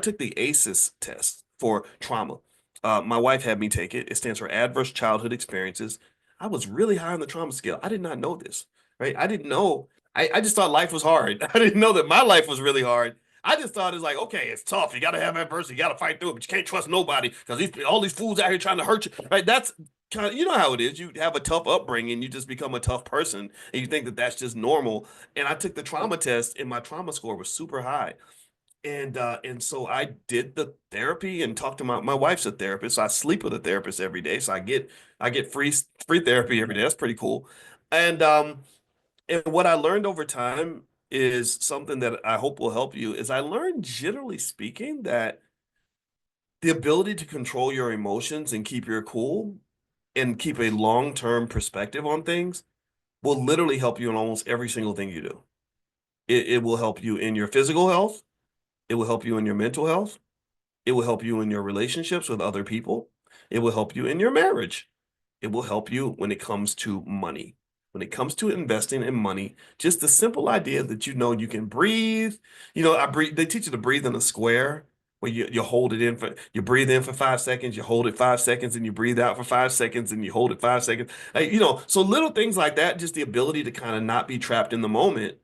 took the ACES test for trauma. My wife had me take it. It stands for Adverse Childhood Experiences. I was really high on the trauma scale. I did not know this, right? I didn't know. I just thought life was hard. I didn't know that my life was really hard. I just thought it's like, okay, it's tough. You got to have adversity. You got to fight through it, but you can't trust nobody because all these fools out here trying to hurt you, right? That's kind of, you know how it is. You have a tough upbringing, you just become a tough person, and you think that that's just normal. And I took the trauma test, and my trauma score was super high. And so I did the therapy and talked to my wife's a therapist. So I sleep with a therapist every day. So I get free therapy every day. That's pretty cool. And what I learned over time is something that I hope will help you is I learned, generally speaking, that the ability to control your emotions and keep your cool and keep a long-term perspective on things will literally help you in almost every single thing you do. It will help you in your physical health. It will help you in your mental health. It will help you in your relationships with other people. It will help you in your marriage. It will help you when it comes to money. When it comes to investing in money, just the simple idea that you can breathe. I breathe. They teach you to breathe in a square where you hold it in for you breathe in for 5 seconds, you hold it 5 seconds, and you breathe out for 5 seconds, and you hold it 5 seconds. So little things like that, just the ability to kind of not be trapped in the moment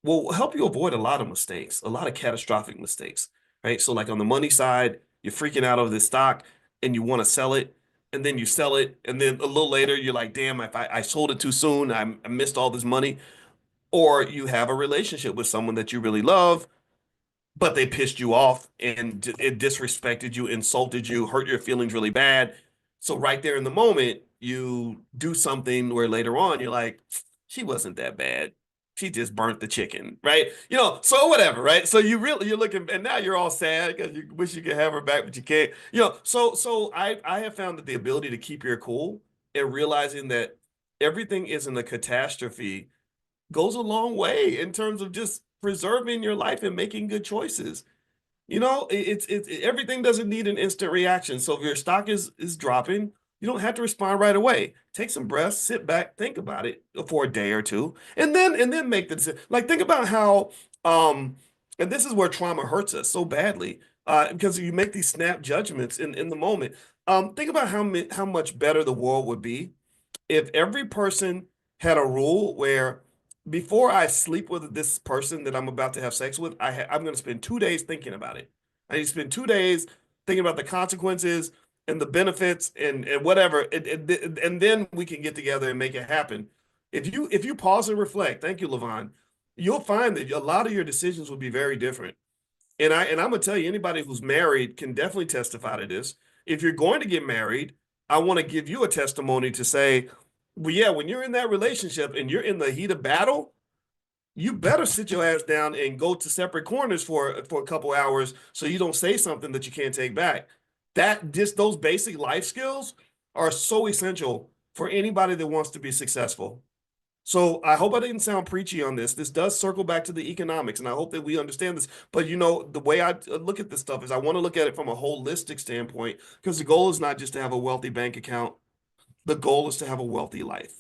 will help you avoid a lot of mistakes, a lot of catastrophic mistakes, right? So, like on the money side, you're freaking out over this stock and you want to sell it, and then you sell it, and then a little later, you're like, damn, if I sold it too soon, I missed all this money. Or you have a relationship with someone that you really love, but they pissed you off and it disrespected you, insulted you, hurt your feelings really bad. So right there in the moment, you do something where later on you're like, she wasn't that bad. She just burnt the chicken, right? So whatever, right? So you're looking, and now you're all sad because you wish you could have her back, but you can't. So I have found that the ability to keep your cool and realizing that everything isn't a catastrophe goes a long way in terms of just preserving your life and making good choices. Everything doesn't need an instant reaction. So if your stock is dropping, you don't have to respond right away. Take some breaths, sit back, think about it for a day or two, and then make the decision. Like think about how and this is where trauma hurts us so badly, because you make these snap judgments in the moment. Think about how much better the world would be if every person had a rule where before I sleep with this person that I'm about to have sex with, I'm going to spend 2 days thinking about it. I need to spend 2 days thinking about the consequences and the benefits and whatever, and then we can get together and make it happen. If you pause and reflect, thank you, Levon, you'll find that a lot of your decisions will be very different. And I'm gonna tell you, anybody who's married can definitely testify to this. If you're going to get married, I want to give you a testimony to say, well, yeah, when you're in that relationship and you're in the heat of battle, you better sit your ass down and go to separate corners for a couple hours so you don't say something that you can't take back. That just those basic life skills are so essential for anybody that wants to be successful. So I hope I didn't sound preachy on this. This does circle back to the economics, and I hope that we understand this. But the way I look at this stuff is I want to look at it from a holistic standpoint because the goal is not just to have a wealthy bank account. The goal is to have a wealthy life.